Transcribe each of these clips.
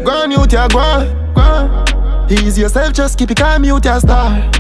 Go on, mute ya, go on. Ease yourself, just keep it calm, mute ya, star.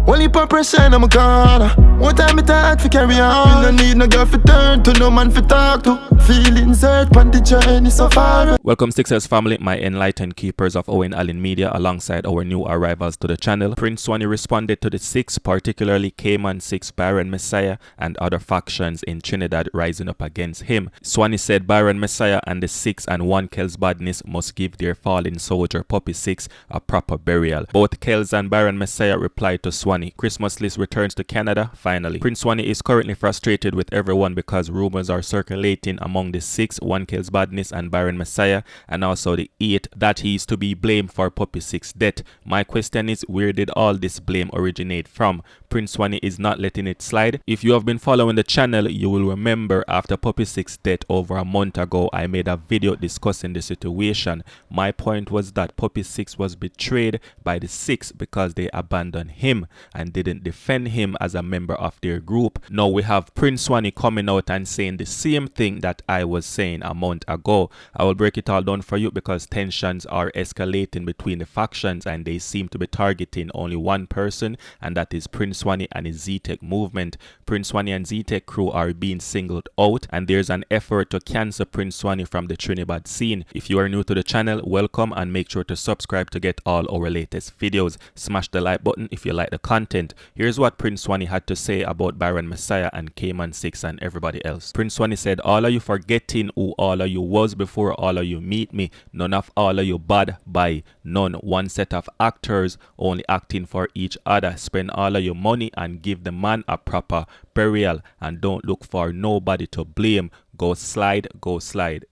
Only per pressure, I'm a corner. What time it hard to carry on? You no need no girl for turn to, no man for talk to. Feelings hurt on the journey so far. Welcome Success family, my enlightened keepers of Owen Allen Media, alongside our new arrivals to the channel. Prince Swanny responded to the six, particularly Kman 6, Byron Messia, and other factions in Trinidad rising up against him. Swani said Byron Messia and the 6 and 1 Kel's Badness must give their fallen soldier Puppy 6 a proper burial. Both Kel's and Byron Messia replied to Swani. Christmas list returns to Canada finally. Prince Swanny is currently frustrated with everyone because rumors are circulating among the 6, 1 Kel's Badness and Byron Messia, and also the 8 that he is to be blamed for Puppy 6 death. My question is, where did all this blame originate from? Prince Swanny is not letting it slide. If you have been following the channel, you will remember after Puppy 6 death over a month ago, I made a video discussing the situation. My point was that Puppy 6 was betrayed by the 6 because they abandoned him and didn't defend him as a member of their group. Now we have Prince Swanny coming out and saying the same thing that I was saying a month ago. I will break it all down for you because tensions are escalating between the factions and they seem to be targeting only one person, and that is Prince Swanny and his Z-Tech movement. Prince Swanny and Z-Tech crew are being singled out, and there's an effort to cancel Prince Swanny from the Trinibad scene. If you are new to the channel, welcome, and make sure to subscribe to get all our latest videos. Smash the like button if you like the content. Here's what Prince Swanny had to say about Byron Messia and Kman 6 and everybody else. Prince Swanny said, all of you forgetting who all of you was before all of you meet me. None of all of you bad by none. One set of actors only acting for each other. Spend all of your money and give the man a proper burial, and don't look for nobody to blame. Go slide, go slide.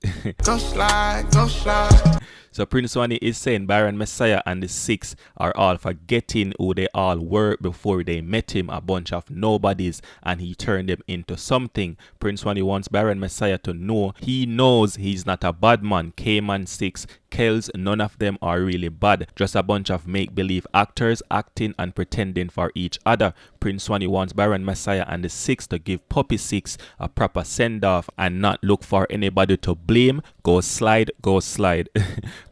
Go slide, go slide. So Prince Swanny is saying Byron Messia and the 6 are all forgetting who they all were before they met him, a bunch of nobodies, and he turned them into something. Prince Swanny wants Byron Messia to know he knows he's not a bad man. Kman 6, Kells, none of them are really bad. Just a bunch of make-believe actors acting and pretending for each other. Prince Swanny wants Byron Messia and the 6 to give Puppy 6 a proper send-off and not look for anybody to blame. Go slide, go slide.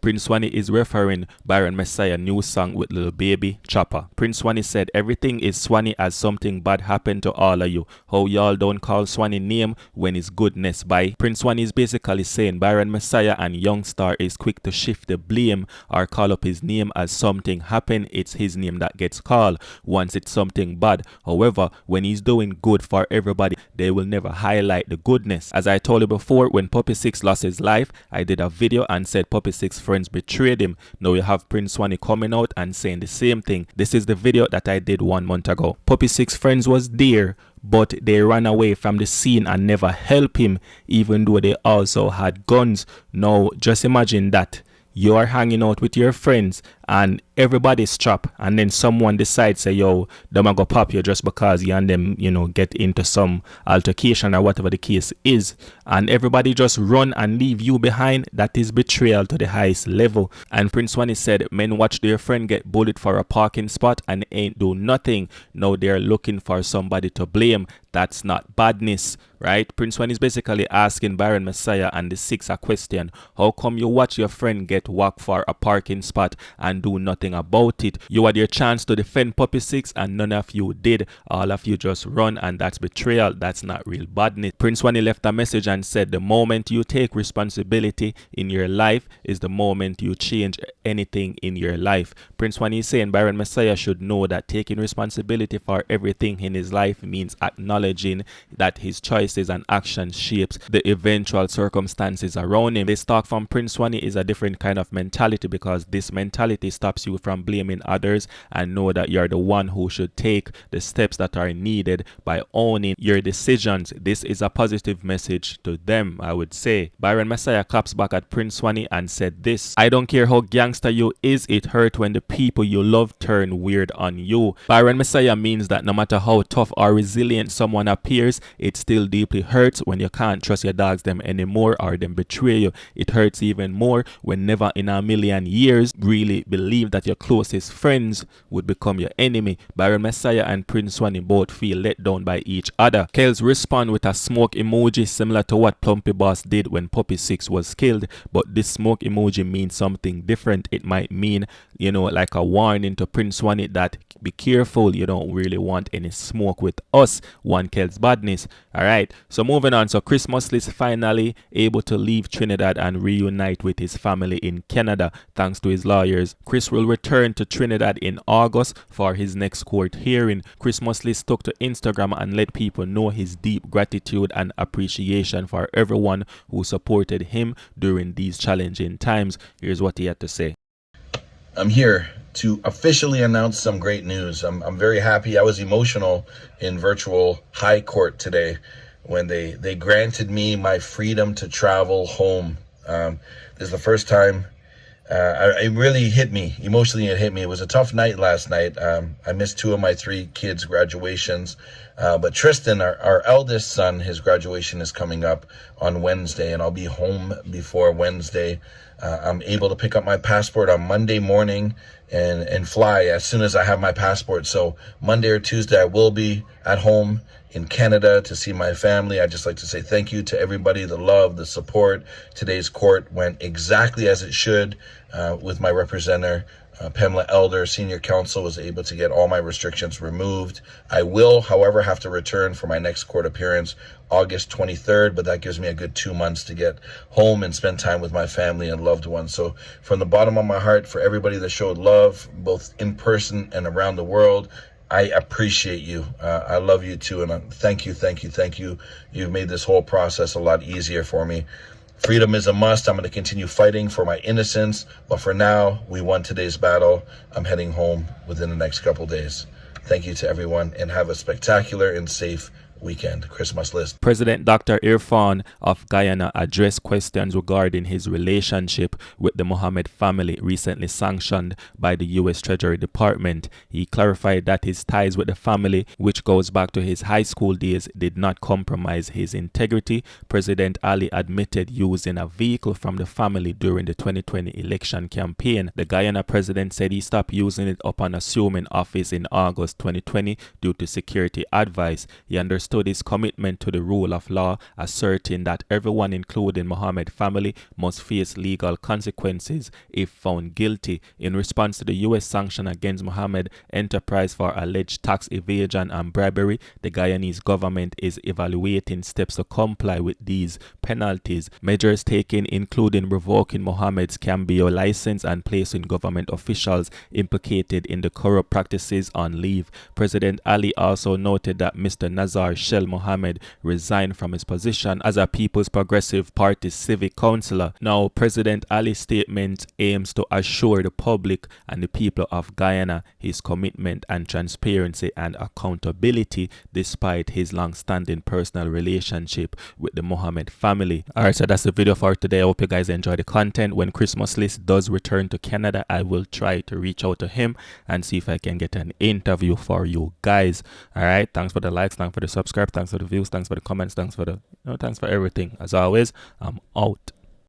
Prince Swanny is referring Byron Messia new song with Lil Baby, Choppa. Prince Swanny said everything is Swanny as something bad happened to all of you. How y'all don't call Swanny name when it's goodness by. Prince Swanny is basically saying Byron Messia and Youngstar is quick to shift the blame or call up his name as something happened. It's his name that gets called once it's something bad. However, when he's doing good for everybody, they will never highlight the goodness. As I told you before, when Puppy 6 lost his life, I did a video and said Puppy 6 friends betrayed him. Now you have Prince Swanny coming out and saying the same thing. This is the video that I did 1 month ago. Puppy 6 friends was there, but they ran away from the scene and never helped him, even though they also had guns. Now just imagine that. You are hanging out with your friends and everybody's trapped, and then someone decides, say, yo, them a go pop you just because you and them, you know, get into some altercation or whatever the case is, and everybody just run and leave you behind. That is betrayal to the highest level. And Prince Swanny said men watch their friend get bullied for a parking spot and ain't do nothing. Now they're looking for somebody to blame. That's not badness, right? Prince Swanny is basically asking Byron Messia and the 6 a question. How come you watch your friend get whacked for a parking spot and do nothing about it? You had your chance to defend Puppy 6 and none of you did. All of you just run, and that's betrayal. That's not real badness. Prince Swanny left a message and said the moment you take responsibility in your life is the moment you change anything in your life. Prince Swanny is saying Byron Messia should know that taking responsibility for everything in his life means acknowledging that his choices and actions shapes the eventual circumstances around him. This talk from Prince Swanny is a different kind of mentality, because this mentality stops you from blaming others and know that you're the one who should take the steps that are needed by owning your decisions. This is a positive message to them, I would say. Byron Messia claps back at Prince Swanny and said this: I don't care how gangster gangsta you is, it hurt when the people you love turn weird on you. Byron Messia means that no matter how tough or resilient someone appears, it still deeply hurts when you can't trust your dogs them anymore or them betray you. It hurts even more when never in a million years really believe that your closest friends would become your enemy. Byron Messia and Prince Swanny both feel let down by each other. Kels respond with a smoke emoji similar to what Plumpy Boss did when Puppy 6 was killed, but this smoke emoji means something different. It might mean, like a warning to Prince Swanny that be careful, you don't really want any smoke with us. One Kels Badness. Alright, so moving on. So Chris Muscle is finally able to leave Trinidad and reunite with his family in Canada thanks to his lawyers. Chris will return to Trinidad in August for his next court hearing. Chris Muscle took to Instagram and let people know his deep gratitude and appreciation for everyone who supported him during these challenging times. Here's what he had to say. I'm here to officially announce some great news. I'm very happy. I was emotional in virtual high court today when they granted me my freedom to travel home. This is the first time it really hit me. Emotionally, it hit me. It was a tough night last night. I missed 2 of my 3 kids' graduations. But Tristan, our eldest son, his graduation is coming up on Wednesday, and I'll be home before Wednesday. I'm able to pick up my passport on Monday morning and fly as soon as I have my passport. So Monday or Tuesday, I will be at home in Canada to see my family. I'd just like to say thank you to everybody, the love, the support. Today's court went exactly as it should with my representative. Pamela Elder, senior counsel, was able to get all my restrictions removed. I will, however, have to return for my next court appearance August 23rd, but that gives me a good 2 months to get home and spend time with my family and loved ones. So from the bottom of my heart, for everybody that showed love, both in person and around the world, I appreciate you. I love you too, and thank you. You've made this whole process a lot easier for me. Freedom is a must. I'm going to continue fighting for my innocence, but for now, we won today's battle. I'm heading home within the next couple days. Thank you to everyone, and have a spectacular and safe weekend. Christmas list. President Dr. Irfan of Guyana addressed questions regarding his relationship with the Mohammed family recently sanctioned by the U.S. Treasury Department. He clarified that his ties with the family, which goes back to his high school days, did not compromise his integrity. President Ali admitted using a vehicle from the family during the 2020 election campaign. The Guyana president said he stopped using it upon assuming office in August 2020 due to security advice. He understood his commitment to the rule of law, asserting that everyone, including Mohammed family, must face legal consequences if found guilty. In response to the U.S. sanction against Mohammed enterprise for alleged tax evasion and bribery, the Guyanese government is evaluating steps to comply with these penalties. Measures taken including revoking Mohammed's Cambio license and placing government officials implicated in the corrupt practices on leave. President Ali also noted that Mr. Nazar Shell Mohammed resigned from his position as a People's Progressive Party civic councillor. Now, President Ali's statement aims to assure the public and the people of Guyana his commitment and transparency and accountability despite his long-standing personal relationship with the Mohammed family. Alright, so that's the video for today. I hope you guys enjoy the content. When Christmas List does return to Canada, I will try to reach out to him and see if I can get an interview for you guys. Alright, thanks for the likes, thanks for the subscribe, thanks for the views, thanks for the comments, thanks for everything. As always, I'm out.